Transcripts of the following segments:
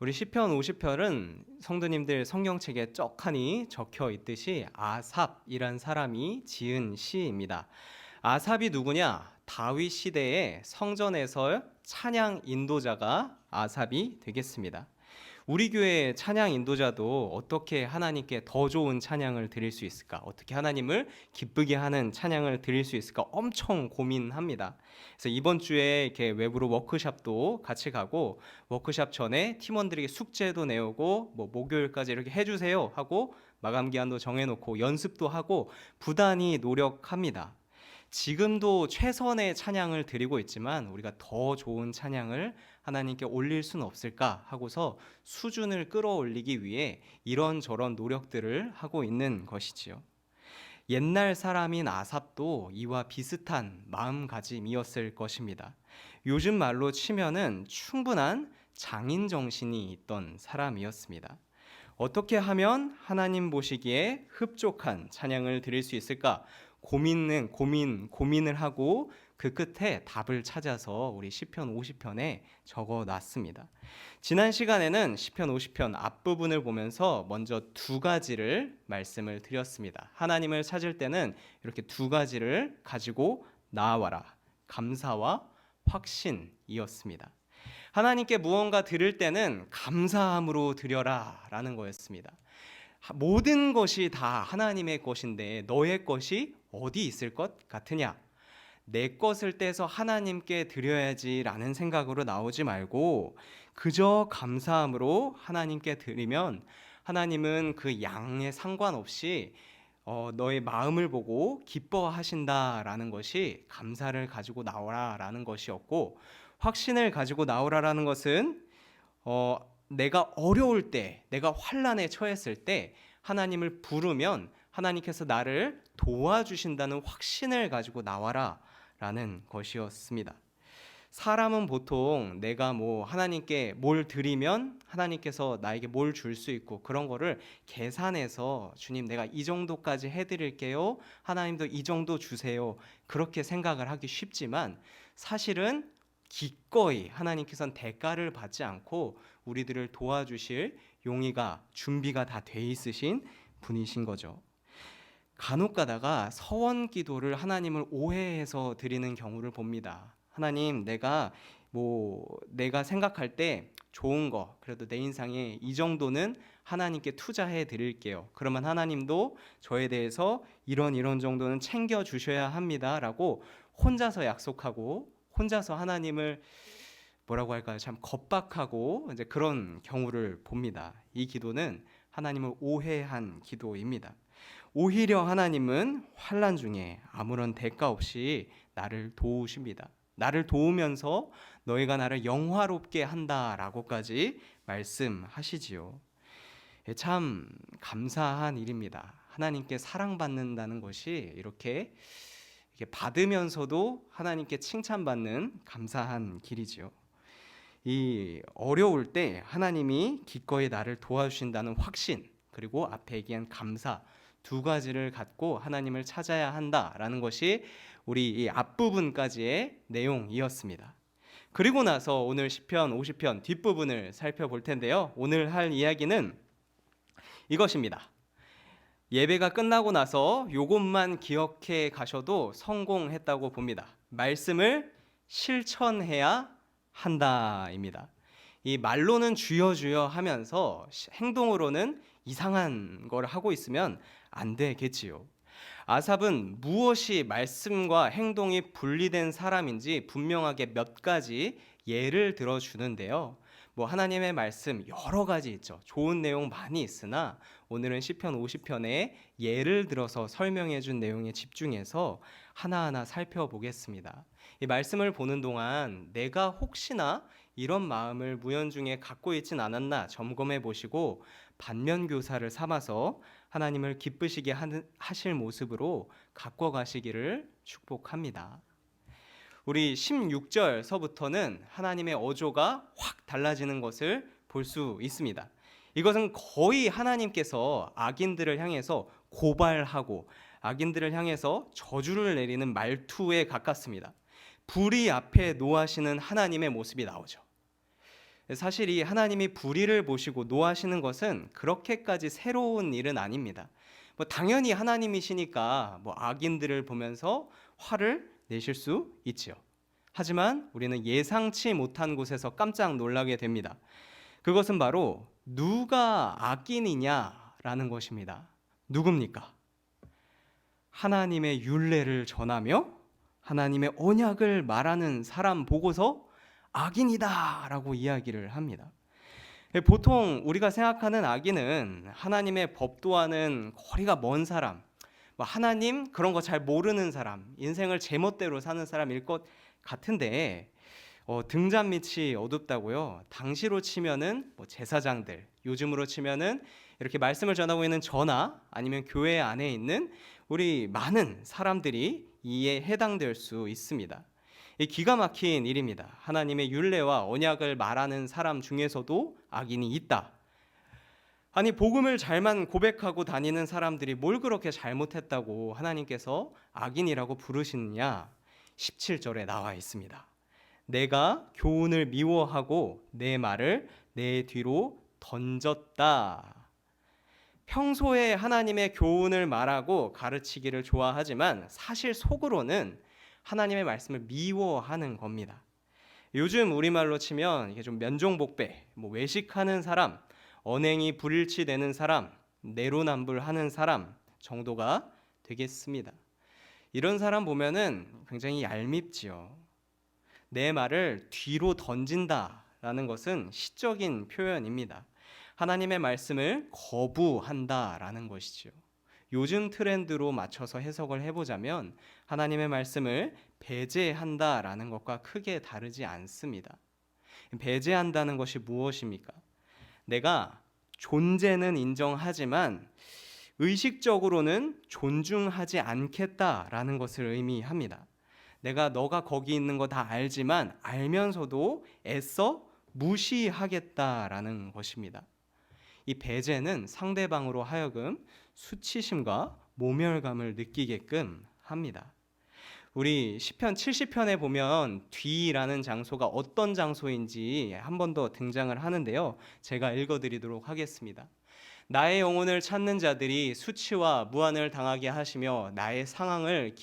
우리 시편 50편은 성도님들 성경책에 떡하니 적혀 있듯이 아삽이란 사람이 지은 시입니다. 아삽이 누구냐? 다윗 시대의 성전에서 찬양 인도자가 아삽이 되겠습니다. 우리 교회 찬양 인도자도 어떻게 하나님께 더 좋은 찬양을 드릴 수 있을까? 어떻게 하나님을 기쁘게 하는 찬양을 드릴 수 있을까? 엄청 고민합니다. 그래서 이번 주에 이렇게 외부로 워크숍도 같이 가고, 워크숍 전에 팀원들에게 숙제도 내오고, 목요일까지 이렇게 해주세요 하고 마감 기한도 정해놓고 연습도 하고 부단히 노력합니다. 지금도 최선의 찬양을 드리고 있지만 우리가 더 좋은 찬양을 하나님께 올릴 수는 없을까 하고서 수준을 끌어올리기 위해 이런저런 노력들을 하고 있는 것이지요. 옛날 사람인 아삽도 이와 비슷한 마음가짐이었을 것입니다. 요즘 말로 치면은 충분한 장인 정신이 있던 사람이었습니다. 어떻게 하면 하나님 보시기에 흡족한 찬양을 드릴 수 있을까? 고민을 하고 그 끝에 답을 찾아서 우리 시편 50편에 적어 놨습니다. 지난 시간에는 시편 50편 앞부분을 보면서 먼저 두 가지를 말씀을 드렸습니다. 하나님을 찾을 때는 이렇게 두 가지를 가지고 나와라. 감사와 확신이었습니다. 하나님께 무언가 드릴 때는 감사함으로 드려라 라는 거였습니다. 모든 것이 다 하나님의 것인데 너의 것이 어디 있을 것 같으냐? 내 것을 떼서 하나님께 드려야지 라는 생각으로 나오지 말고 그저 감사함으로 하나님께 드리면 하나님은 그 양에 상관없이 너의 마음을 보고 기뻐하신다라는 것이 감사를 가지고 나오라라는 것이었고, 확신을 가지고 나오라라는 것은 내가 어려울 때, 내가 환난에 처했을 때 하나님을 부르면 하나님께서 나를 도와주신다는 확신을 가지고 나와라 라는 것이었습니다. 사람은 보통 내가 하나님께 뭘 드리면 하나님께서 나에게 뭘 줄 수 있고 그런 거를 계산해서 주님 내가 이 정도까지 해드릴게요, 하나님도 이 정도 주세요, 그렇게 생각을 하기 쉽지만 사실은 기꺼이 하나님께서는 대가를 받지 않고 우리들을 도와주실 용의가 준비가 다 돼 있으신 분이신 거죠. 간혹 가다가 서원 기도를 하나님을 오해해서 드리는 경우를 봅니다. 하나님, 내가 생각할 때 좋은 거, 그래도 내 인상에 이 정도는 하나님께 투자해 드릴게요. 그러면 하나님도 저에 대해서 이런 정도는 챙겨 주셔야 합니다라고 혼자서 약속하고 혼자서 하나님을 참 겁박하고 이제 그런 경우를 봅니다. 이 기도는 하나님을 오해한 기도입니다. 오히려 하나님은 환난 중에 아무런 대가 없이 나를 도우십니다. 나를 도우면서 너희가 나를 영화롭게 한다라고까지 말씀하시지요. 참 감사한 일입니다. 하나님께 사랑받는다는 것이 이렇게 받으면서도 하나님께 칭찬받는 감사한 길이지요. 이 어려울 때 하나님이 기꺼이 나를 도와주신다는 확신, 그리고 앞에 얘기한 감사, 두 가지를 갖고 하나님을 찾아야 한다라는 것이 우리 이 앞부분까지의 내용이었습니다. 그리고 나서 오늘 시편 50편 뒷부분을 살펴볼 텐데요. 오늘 할 이야기는 이것입니다. 예배가 끝나고 나서 이것만 기억해 가셔도 성공했다고 봅니다. 말씀을 실천해야 한다입니다. 이 말로는 주여 주여 하면서 행동으로는 이상한 걸 하고 있으면 안 되겠지요. 아삽은 무엇이 말씀과 행동이 분리된 사람인지 분명하게 몇 가지 예를 들어주는데요. 하나님의 말씀 여러 가지 있죠. 좋은 내용 많이 있으나 오늘은 시편 50편에 예를 들어서 설명해 준 내용에 집중해서 하나하나 살펴보겠습니다. 이 말씀을 보는 동안 내가 혹시나 이런 마음을 무연중에 갖고 있진 않았나 점검해 보시고 반면교사를 삼아서 하나님을 기쁘시게 하실 모습으로 갖고 가시기를 축복합니다. 우리 16절서부터는 하나님의 어조가 확 달라지는 것을 볼 수 있습니다. 이것은 거의 하나님께서 악인들을 향해서 고발하고 악인들을 향해서 저주를 내리는 말투에 가깝습니다. 불의 앞에 노하시는 하나님의 모습이 나오죠. 사실 이 하나님이 불의를 보시고 노하시는 것은 그렇게까지 새로운 일은 아닙니다. 당연히 하나님이시니까 악인들을 보면서 화를 내실 수 있지요. 하지만 우리는 예상치 못한 곳에서 깜짝 놀라게 됩니다. 그것은 바로 누가 악인이냐라는 것입니다. 누굽니까? 하나님의 율례를 전하며 하나님의 언약을 말하는 사람 보고서 악인이다라고 이야기를 합니다. 보통 우리가 생각하는 악인은 하나님의 법도와는 거리가 먼 사람, 하나님 그런 거 잘 모르는 사람, 인생을 제멋대로 사는 사람일 것 같은데 등잔 밑이 어둡다고요. 당시로 치면은 제사장들, 요즘으로 치면은 이렇게 말씀을 전하고 있는 저나 아니면 교회 안에 있는 우리 많은 사람들이 이에 해당될 수 있습니다. 이 기가 막힌 일입니다. 하나님의 율례와 언약을 말하는 사람 중에서도 악인이 있다. 아니 복음을 잘만 고백하고 다니는 사람들이 뭘 그렇게 잘못했다고 하나님께서 악인이라고 부르시느냐? 17절에 나와 있습니다. 내가 교훈을 미워하고 내 말을 내 뒤로 던졌다. 평소에 하나님의 교훈을 말하고 가르치기를 좋아하지만 사실 속으로는 하나님의 말씀을 미워하는 겁니다. 요즘 우리말로 치면 이게 좀 면종복배, 외식하는 사람, 언행이 불일치되는 사람, 내로남불하는 사람 정도가 되겠습니다. 이런 사람 보면은 굉장히 얄밉지요. 내 말을 뒤로 던진다라는 것은 시적인 표현입니다. 하나님의 말씀을 거부한다라는 것이지요. 요즘 트렌드로 맞춰서 해석을 해보자면 하나님의 말씀을 배제한다라는 것과 크게 다르지 않습니다. 배제한다는 것이 무엇입니까? 내가 존재는 인정하지만 의식적으로는 존중하지 않겠다라는 것을 의미합니다. 내가 너가 거기 있는 거 다 알지만 알면서도 애써 무시하겠다라는 것입니다. 이 배제는 상대방으로 하여금 수치심과 모멸감을 느끼게끔 합니다. 우리 시편 70편에 보면 뒤라는 장소가 어떤 장소인지 한 번 더 등장을 하는데요. 제가 읽어드리도록 하겠습니다. 나의 영혼을 찾는 자들이 수치와 무한을 당하게 하시며 나의 상함을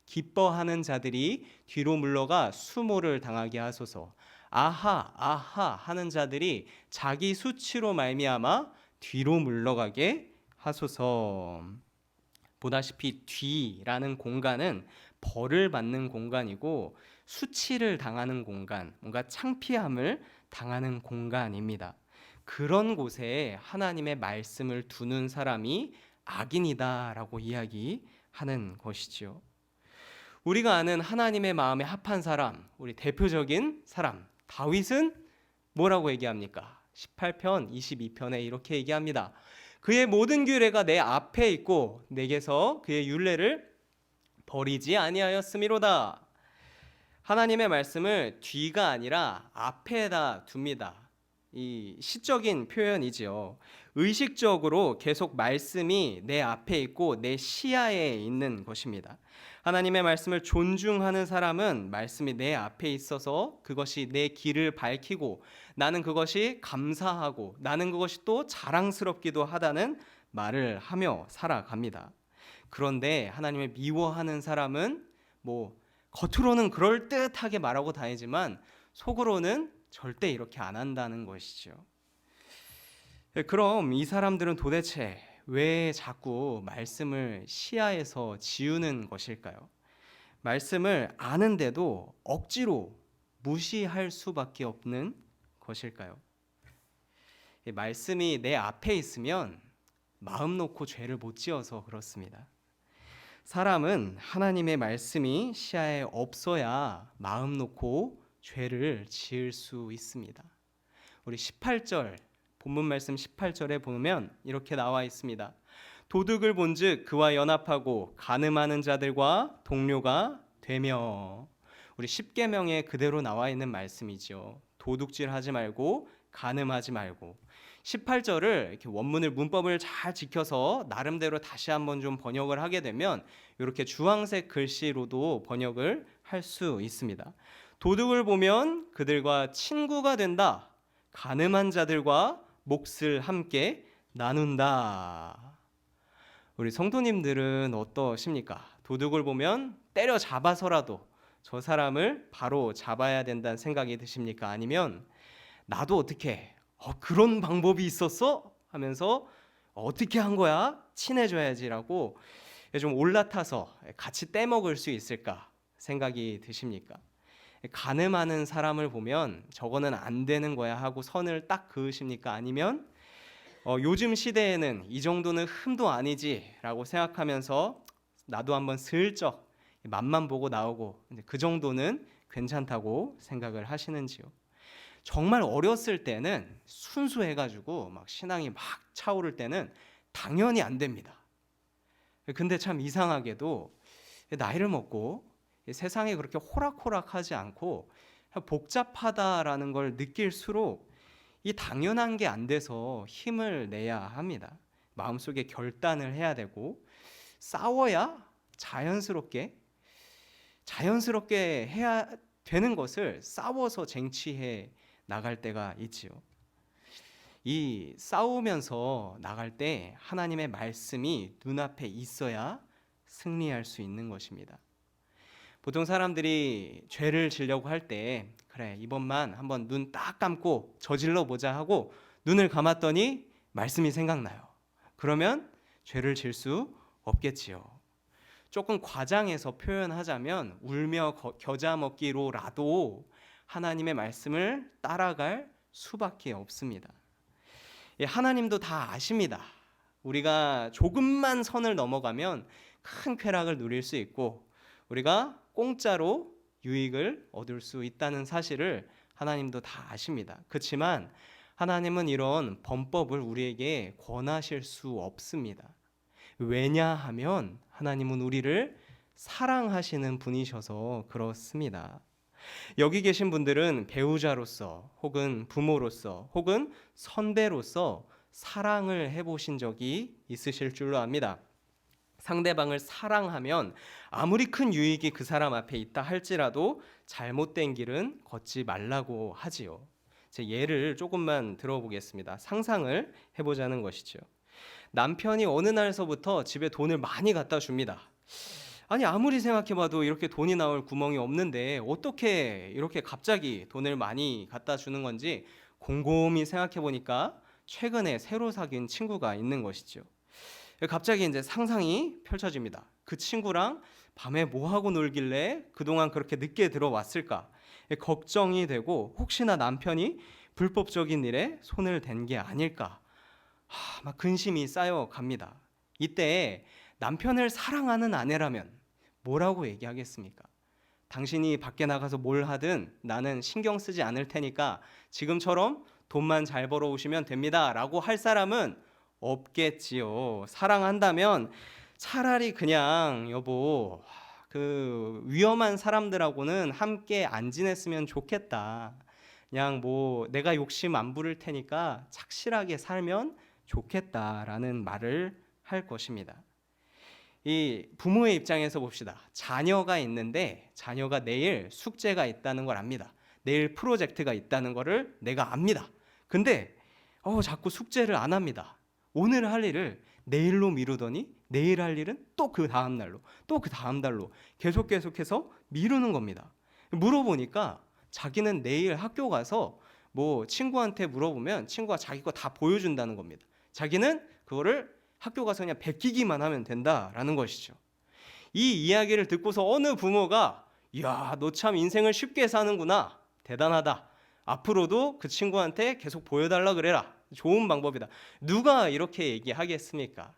기뻐하는 자들이 뒤로 물러가 수모를 당하게 하소서. 아하 아하 하는 자들이 자기 수치로 말미암아 뒤로 물러가게 하소서. 보다시피 뒤라는 공간은 벌을 받는 공간이고 수치를 당하는 공간, 뭔가 창피함을 당하는 공간입니다. 그런 곳에 하나님의 말씀을 두는 사람이 악인이다라고 이야기하는 것이죠. 우리가 아는 하나님의 마음에 합한 사람, 우리 대표적인 사람 다윗은 뭐라고 얘기합니까? 18편, 22편에 이렇게 얘기합니다. 그의 모든 규례가 내 앞에 있고 내게서 그의 율례를 버리지 아니하였음이로다. 하나님의 말씀을 뒤가 아니라 앞에다 둡니다. 이 시적인 표현이지요. 의식적으로 계속 말씀이 내 앞에 있고 내 시야에 있는 것입니다. 하나님의 말씀을 존중하는 사람은 말씀이 내 앞에 있어서 그것이 내 길을 밝히고 나는 그것이 감사하고 나는 그것이 또 자랑스럽기도 하다는 말을 하며 살아갑니다. 그런데 하나님을 미워하는 사람은 겉으로는 그럴듯하게 말하고 다니지만 속으로는 절대 이렇게 안 한다는 것이죠. 그럼 이 사람들은 도대체 왜 자꾸 말씀을 시야에서 지우는 것일까요? 말씀을 아는데도 억지로 무시할 수밖에 없는 것일까요? 말씀이 내 앞에 있으면 마음 놓고 죄를 못 지어서 그렇습니다. 사람은 하나님의 말씀이 시야에 없어야 마음 놓고 죄를 지을 수 있습니다. 우리 18절 본문 말씀 18절에 보면 이렇게 나와 있습니다. 도둑을 본즉 그와 연합하고 간음하는 자들과 동료가 되며. 우리 십계명에 그대로 나와 있는 말씀이죠. 도둑질하지 말고 간음하지 말고. 18절을 이렇게 원문을 문법을 잘 지켜서 나름대로 다시 한번 좀 번역을 하게 되면 이렇게 주황색 글씨로도 번역을 할 수 있습니다. 도둑을 보면 그들과 친구가 된다. 간음한 자들과 몫을 함께 나눈다. 우리 성도님들은 어떠십니까? 도둑을 보면 때려잡아서라도 저 사람을 바로 잡아야 된다는 생각이 드십니까? 아니면 나도 어떻게 그런 방법이 있었어? 하면서 어떻게 한 거야? 친해져야지라고 좀 올라타서 같이 떼먹을 수 있을까 생각이 드십니까? 간음하는 사람을 보면 저거는 안 되는 거야 하고 선을 딱 그으십니까? 아니면 요즘 시대에는 이 정도는 흠도 아니지라고 생각하면서 나도 한번 슬쩍 맛만 보고 나오고 그 정도는 괜찮다고 생각을 하시는지요? 정말 어렸을 때는 순수해가지고 막 신앙이 막 차오를 때는 당연히 안 됩니다. 근데 참 이상하게도 나이를 먹고 세상에 그렇게 호락호락하지 않고 복잡하다라는 걸 느낄수록 이 당연한 게 안 돼서 힘을 내야 합니다. 마음속에 결단을 해야 되고 싸워야 자연스럽게 해야 되는 것을 싸워서 쟁취해 나갈 때가 있지요. 이 싸우면서 나갈 때 하나님의 말씀이 눈앞에 있어야 승리할 수 있는 것입니다. 보통 사람들이 죄를 지려고 할 때 그래 이번만 한번 눈 딱 감고 저질러 보자 하고 눈을 감았더니 말씀이 생각나요. 그러면 죄를 질 수 없겠지요. 조금 과장해서 표현하자면 울며 겨자 먹기로라도 하나님의 말씀을 따라갈 수밖에 없습니다. 하나님도 다 아십니다. 우리가 조금만 선을 넘어가면 큰 쾌락을 누릴 수 있고 우리가 공짜로 유익을 얻을 수 있다는 사실을 하나님도 다 아십니다. 그렇지만 하나님은 이런 범법을 우리에게 권하실 수 없습니다. 왜냐하면 하나님은 우리를 사랑하시는 분이셔서 그렇습니다. 여기 계신 분들은 배우자로서 혹은 부모로서 혹은 선배로서 사랑을 해보신 적이 있으실 줄로 압니다. 상대방을 사랑하면 아무리 큰 유익이 그 사람 앞에 있다 할지라도 잘못된 길은 걷지 말라고 하지요. 제 예를 조금만 들어보겠습니다. 상상을 해보자는 것이죠. 남편이 어느 날서부터 집에 돈을 많이 갖다 줍니다. 아니 아무리 생각해봐도 이렇게 돈이 나올 구멍이 없는데 어떻게 이렇게 갑자기 돈을 많이 갖다 주는 건지 곰곰이 생각해보니까 최근에 새로 사귄 친구가 있는 것이죠. 갑자기 이제 상상이 펼쳐집니다. 그 친구랑 밤에 뭐 하고 놀길래 그동안 그렇게 늦게 들어왔을까? 걱정이 되고 혹시나 남편이 불법적인 일에 손을 댄 게 아닐까? 막 근심이 쌓여갑니다. 이때 남편을 사랑하는 아내라면 뭐라고 얘기하겠습니까? 당신이 밖에 나가서 뭘 하든 나는 신경 쓰지 않을 테니까 지금처럼 돈만 잘 벌어오시면 됩니다 라고 할 사람은 없겠지요. 사랑한다면 차라리 그냥 여보 그 위험한 사람들하고는 함께 안 지냈으면 좋겠다. 그냥 뭐 내가 욕심 안 부릴 테니까 착실하게 살면 좋겠다라는 말을 할 것입니다. 이 부모의 입장에서 봅시다. 자녀가 있는데 자녀가 내일 숙제가 있다는 걸 압니다. 내일 프로젝트가 있다는 거를 내가 압니다. 근데 자꾸 숙제를 안 합니다. 오늘 할 일을 내일로 미루더니 내일 할 일은 또 그 다음 날로 또 그 다음 달로 계속해서 미루는 겁니다. 물어보니까 자기는 내일 학교 가서 뭐 친구한테 물어보면 친구가 자기 거 다 보여준다는 겁니다. 자기는 그거를 학교 가서 그냥 베끼기만 하면 된다라는 것이죠. 이 이야기를 듣고서 어느 부모가 야, 너 참 인생을 쉽게 사는구나. 대단하다. 앞으로도 그 친구한테 계속 보여달라 그래라. 좋은 방법이다. 누가 이렇게 얘기하겠습니까?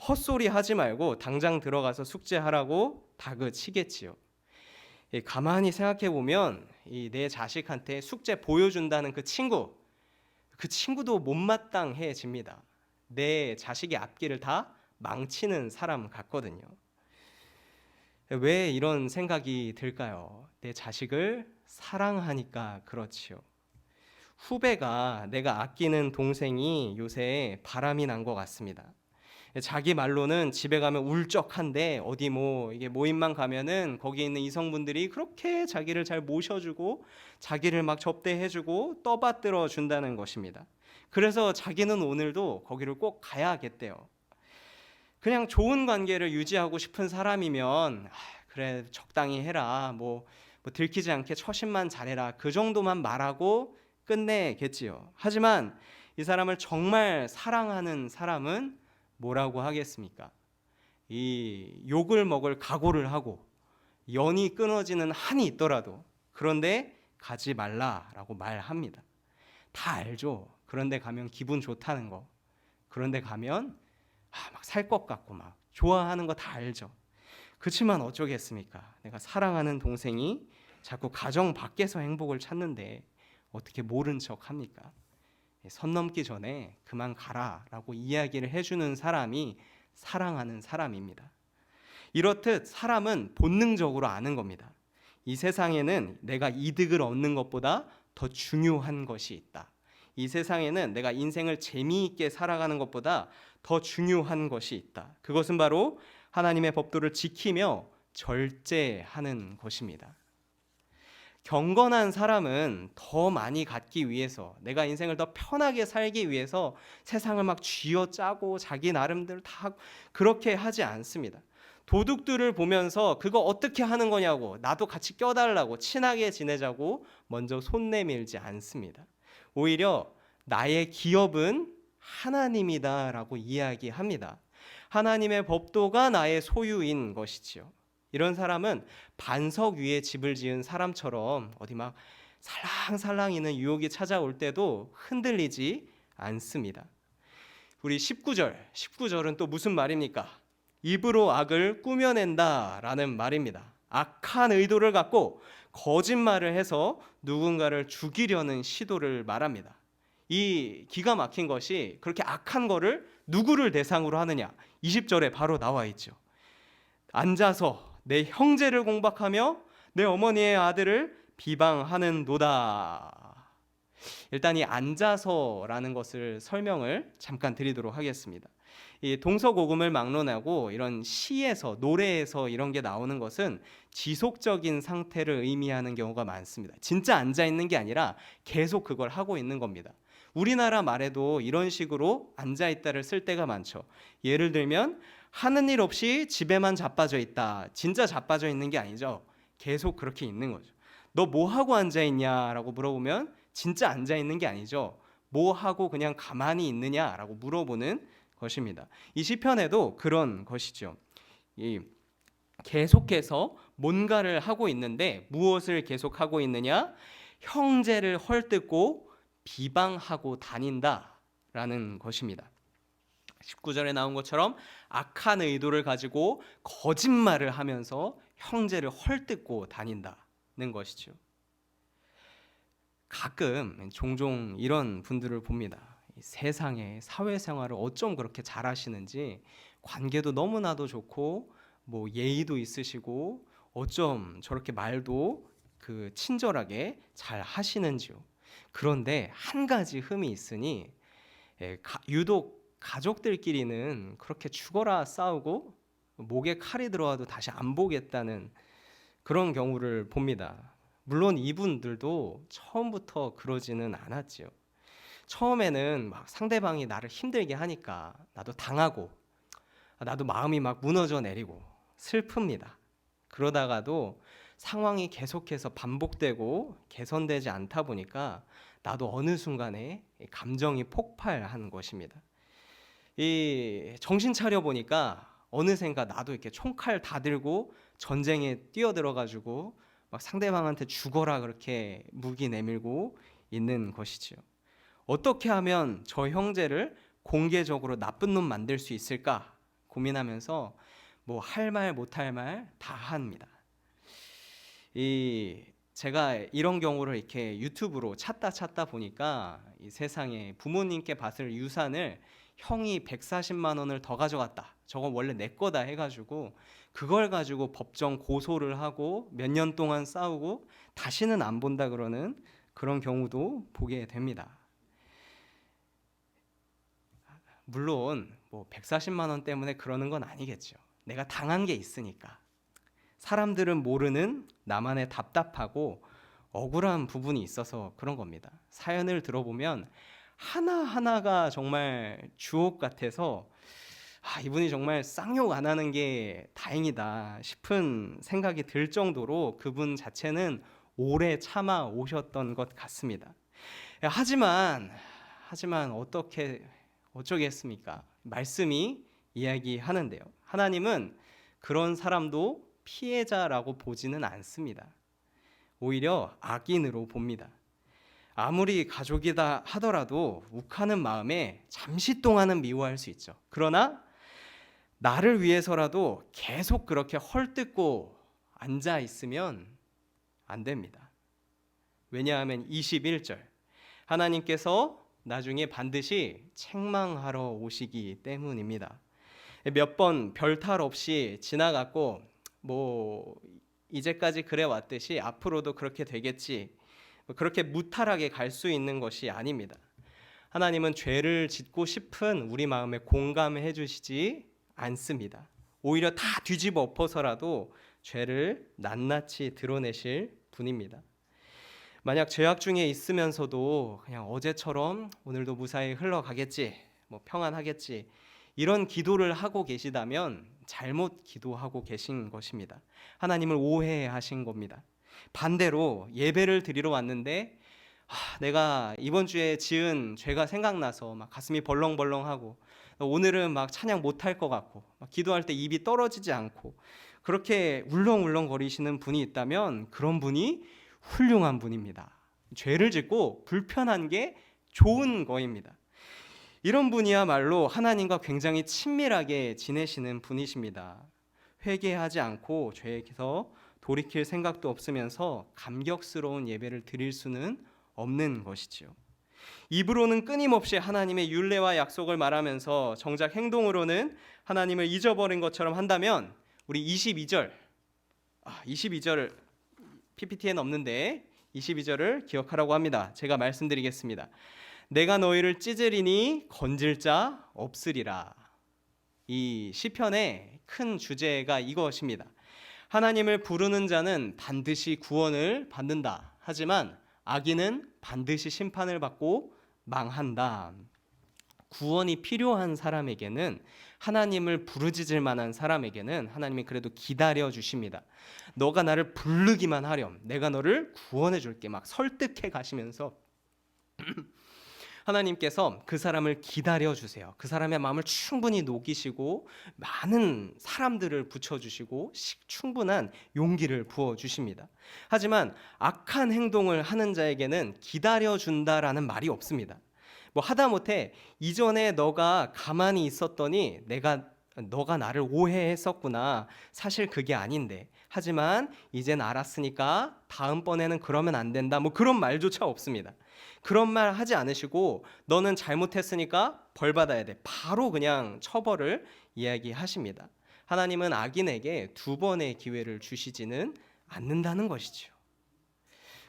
헛소리 하지 말고 당장 들어가서 숙제하라고 다그치겠지요. 가만히 생각해 보면 내 자식한테 숙제 보여준다는 그 친구도 못마땅해집니다. 내 자식의 앞길을 다 망치는 사람 같거든요. 왜 이런 생각이 들까요? 내 자식을 사랑하니까 그렇지요. 후배가 내가 아끼는 동생이 요새 바람이 난 것 같습니다. 자기 말로는 집에 가면 울적한데 어디 뭐 이게 모임만 가면은 거기 있는 이성분들이 그렇게 자기를 잘 모셔주고 자기를 막 접대해주고 떠받들어 준다는 것입니다. 그래서 자기는 오늘도 거기를 꼭 가야겠대요. 그냥 좋은 관계를 유지하고 싶은 사람이면 그래 적당히 해라, 뭐 들키지 않게 처신만 잘해라, 그 정도만 말하고 끝내겠지요. 하지만 이 사람을 정말 사랑하는 사람은 뭐라고 하겠습니까? 이 욕을 먹을 각오를 하고 연이 끊어지는 한이 있더라도 그런데 가지 말라라고 말합니다. 다 알죠. 그런데 가면 기분 좋다는 거, 그런데 가면 막 살 것 같고 막 좋아하는 거 다 알죠. 그렇지만 어쩌겠습니까? 내가 사랑하는 동생이 자꾸 가정 밖에서 행복을 찾는데 어떻게 모른 척 합니까? 선 넘기 전에 그만 가라라고 이야기를 해주는 사람이 사랑하는 사람입니다. 이렇듯 사람은 본능적으로 아는 겁니다. 이 세상에는 내가 이득을 얻는 것보다 더 중요한 것이 있다. 이 세상에는 내가 인생을 재미있게 살아가는 것보다 더 중요한 것이 있다. 그것은 바로 하나님의 법도를 지키며 절제하는 것입니다. 경건한 사람은 더 많이 갖기 위해서, 내가 인생을 더 편하게 살기 위해서 세상을 막 쥐어짜고 자기 나름대로 다 그렇게 하지 않습니다. 도둑들을 보면서 그거 어떻게 하는 거냐고, 나도 같이 껴달라고, 친하게 지내자고 먼저 손 내밀지 않습니다. 오히려 나의 기업은 하나님이다라고 이야기합니다. 하나님의 법도가 나의 소유인 것이지요. 이런 사람은 반석 위에 집을 지은 사람처럼 어디 막 살랑살랑 있는 유혹이 찾아올 때도 흔들리지 않습니다. 우리 19절은 또 무슨 말입니까? 입으로 악을 꾸며낸다라는 말입니다. 악한 의도를 갖고 거짓말을 해서 누군가를 죽이려는 시도를 말합니다. 이 기가 막힌 것이 그렇게 악한 거를 누구를 대상으로 하느냐? 20절에 바로 나와 있죠. 앉아서 내 형제를 공박하며 내 어머니의 아들을 비방하는도다. 일단 이 앉아서라는 것을 설명을 잠깐 드리도록 하겠습니다. 이 동서고금을 막론하고 이런 시에서, 노래에서 이런 게 나오는 것은 지속적인 상태를 의미하는 경우가 많습니다. 진짜 앉아 있는 게 아니라 계속 그걸 하고 있는 겁니다. 우리나라 말에도 이런 식으로 앉아 있다를 쓸 때가 많죠. 예를 들면 하는 일 없이 집에만 자빠져 있다. 진짜 자빠져 있는 게 아니죠. 계속 그렇게 있는 거죠. 너 뭐 하고 앉아 있냐라고 물어보면 진짜 앉아 있는 게 아니죠. 뭐 하고 그냥 가만히 있느냐라고 물어보는 것입니다. 이 시편에도 그런 것이죠. 이 계속해서 뭔가를 하고 있는데 무엇을 계속하고 있느냐? 형제를 헐뜯고 비방하고 다닌다라는 것입니다. 19절에 나온 것처럼 악한 의도를 가지고 거짓말을 하면서 형제를 헐뜯고 다닌다는 것이죠. 가끔 종종 이런 분들을 봅니다. 세상에 사회생활을 어쩜 그렇게 잘하시는지, 관계도 너무나도 좋고 뭐 예의도 있으시고 어쩜 저렇게 말도 친절하게 잘 하시는지요. 그런데 한 가지 흠이 있으니 유독 가족들끼리는 그렇게 죽어라 싸우고 목에 칼이 들어와도 다시 안 보겠다는 그런 경우를 봅니다. 물론 이분들도 처음부터 그러지는 않았지요. 처음에는 막 상대방이 나를 힘들게 하니까 나도 당하고 나도 마음이 막 무너져 내리고 슬픕니다. 그러다가도 상황이 계속해서 반복되고 개선되지 않다 보니까 나도 어느 순간에 감정이 폭발한 것입니다. 이 정신 차려 보니까 어느샌가 나도 이렇게 총칼 다 들고 전쟁에 뛰어들어 가지고 막 상대방한테 죽어라 그렇게 무기 내밀고 있는 것이지요. 어떻게 하면 저 형제를 공개적으로 나쁜 놈 만들 수 있을까 고민하면서 뭐 할 말 못할 말 다 합니다. 제가 이런 경우를 이렇게 유튜브로 찾다 보니까 이 세상에 부모님께 받을 유산을 형이 140만 원을 더 가져갔다, 저건 원래 내 거다 해가지고 그걸 가지고 법정 고소를 하고 몇 년 동안 싸우고 다시는 안 본다 그러는 그런 경우도 보게 됩니다. 물론 뭐 140만 원 때문에 그러는 건 아니겠죠. 내가 당한 게 있으니까. 사람들은 모르는 나만의 답답하고 억울한 부분이 있어서 그런 겁니다. 사연을 들어보면 하나하나가 정말 주옥 같아서 이분이 정말 쌍욕 안 하는 게 다행이다 싶은 생각이 들 정도로 그분 자체는 오래 참아 오셨던 것 같습니다. 하지만 어쩌겠습니까? 말씀이 이야기하는데요. 하나님은 그런 사람도 피해자라고 보지는 않습니다. 오히려 악인으로 봅니다. 아무리 가족이다 하더라도 욱하는 마음에 잠시 동안은 미워할 수 있죠. 그러나 나를 위해서라도 계속 그렇게 헐뜯고 앉아 있으면 안 됩니다. 왜냐하면 21절 하나님께서 나중에 반드시 책망하러 오시기 때문입니다. 몇 번 별탈 없이 지나갔고 뭐 이제까지 그래 왔듯이 앞으로도 그렇게 되겠지, 그렇게 무탈하게 갈 수 있는 것이 아닙니다. 하나님은 죄를 짓고 싶은 우리 마음에 공감해 주시지 않습니다. 오히려 다 뒤집어 엎어서라도 죄를 낱낱이 드러내실 분입니다. 만약 죄악 중에 있으면서도 그냥 어제처럼 오늘도 무사히 흘러가겠지, 뭐 평안하겠지, 이런 기도를 하고 계시다면 잘못 기도하고 계신 것입니다. 하나님을 오해하신 겁니다. 반대로 예배를 드리러 왔는데 내가 이번 주에 지은 죄가 생각나서 막 가슴이 벌렁벌렁하고 오늘은 막 찬양 못할 것 같고 막 기도할 때 입이 떨어지지 않고 그렇게 울렁울렁 거리시는 분이 있다면 그런 분이 훌륭한 분입니다. 죄를 짓고 불편한 게 좋은 거입니다. 이런 분이야말로 하나님과 굉장히 친밀하게 지내시는 분이십니다. 회개하지 않고 죄에서 돌이킬 생각도 없으면서 감격스러운 예배를 드릴 수는 없는 것이지요. 입으로는 끊임없이 하나님의 율례와 약속을 말하면서 정작 행동으로는 하나님을 잊어버린 것처럼 한다면 우리 22절 PPT에는 없는데 22절을 기억하라고 합니다. 제가 말씀드리겠습니다. 내가 너희를 찢으리니 건질 자 없으리라. 이 시편의 큰 주제가 이것입니다. 하나님을 부르는 자는 반드시 구원을 받는다. 하지만 악인은 반드시 심판을 받고 망한다. 구원이 필요한 사람에게는, 하나님을 부르짖을 만한 사람에게는 하나님이 그래도 기다려 주십니다. 너가 나를 부르기만 하렴, 내가 너를 구원해 줄게, 막 설득해 가시면서 하나님께서 그 사람을 기다려 주세요. 그 사람의 마음을 충분히 녹이시고 많은 사람들을 붙여주시고 충분한 용기를 부어주십니다. 하지만 악한 행동을 하는 자에게는 기다려 준다라는 말이 없습니다. 뭐 하다못해 이전에 너가 가만히 있었더니 너가 나를 오해했었구나, 사실 그게 아닌데, 하지만 이젠 알았으니까 다음번에는 그러면 안 된다, 뭐 그런 말조차 없습니다. 그런 말 하지 않으시고 너는 잘못했으니까 벌 받아야 돼, 바로 그냥 처벌을 이야기하십니다. 하나님은 악인에게 두 번의 기회를 주시지는 않는다는 것이죠.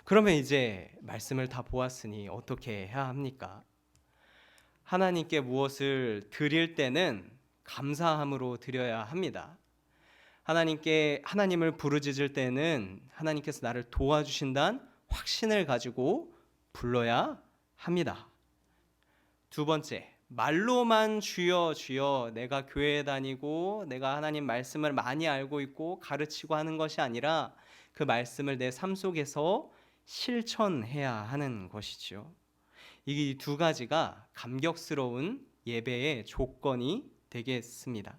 그러면 이제 말씀을 다 보았으니 어떻게 해야 합니까? 하나님께 무엇을 드릴 때는 감사함으로 드려야 합니다. 하나님을 부르짖을 때는 하나님께서 나를 도와주신다는 확신을 가지고 불러야 합니다. 두 번째, 말로만 주여 주여 내가 교회에 다니고 내가 하나님 말씀을 많이 알고 있고 가르치고 하는 것이 아니라 그 말씀을 내 삶 속에서 실천해야 하는 것이죠. 이 두 가지가 감격스러운 예배의 조건이 되겠습니다.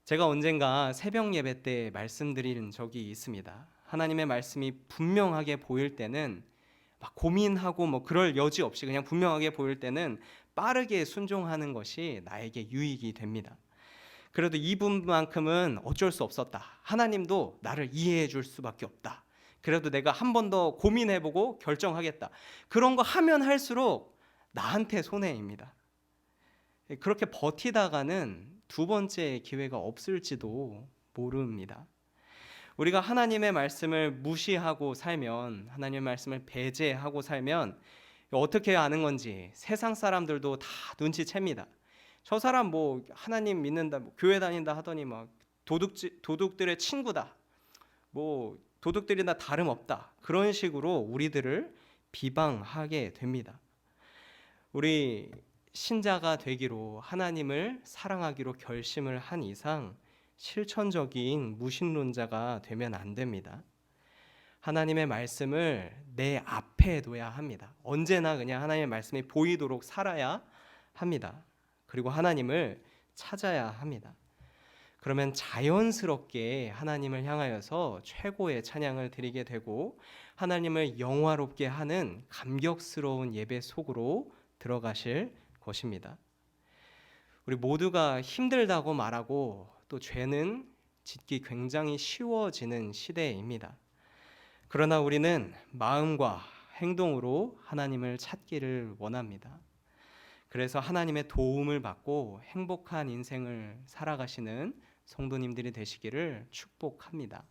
제가 언젠가 새벽 예배 때 말씀드린 적이 있습니다. 하나님의 말씀이 분명하게 보일 때는 막 고민하고 뭐 그럴 여지 없이 그냥 분명하게 보일 때는 빠르게 순종하는 것이 나에게 유익이 됩니다. 그래도 이분만큼은 어쩔 수 없었다. 하나님도 나를 이해해 줄 수밖에 없다. 그래도 내가 한 번 더 고민해보고 결정하겠다. 그런 거 하면 할수록 나한테 손해입니다. 그렇게 버티다가는 두 번째 기회가 없을지도 모릅니다. 우리가 하나님의 말씀을 무시하고 살면, 하나님의 말씀을 배제하고 살면 어떻게 아는 건지 세상 사람들도 다 눈치챕니다. 저 사람 뭐 하나님 믿는다, 뭐 교회 다닌다 하더니 막 도둑들의 친구다, 뭐 도둑들이나 다름없다, 그런 식으로 우리들을 비방하게 됩니다. 우리 신자가 되기로, 하나님을 사랑하기로 결심을 한 이상 실천적인 무신론자가 되면 안 됩니다. 하나님의 말씀을 내 앞에 둬야 합니다. 언제나 그냥 하나님의 말씀이 보이도록 살아야 합니다. 그리고 하나님을 찾아야 합니다. 그러면 자연스럽게 하나님을 향하여서 최고의 찬양을 드리게 되고 하나님을 영화롭게 하는 감격스러운 예배 속으로 들어가실 것입니다. 우리 모두가 힘들다고 말하고 또 죄는 짓기 굉장히 쉬워지는 시대입니다. 그러나 우리는 마음과 행동으로 하나님을 찾기를 원합니다. 그래서 하나님의 도움을 받고 행복한 인생을 살아가시는 성도님들이 되시기를 축복합니다.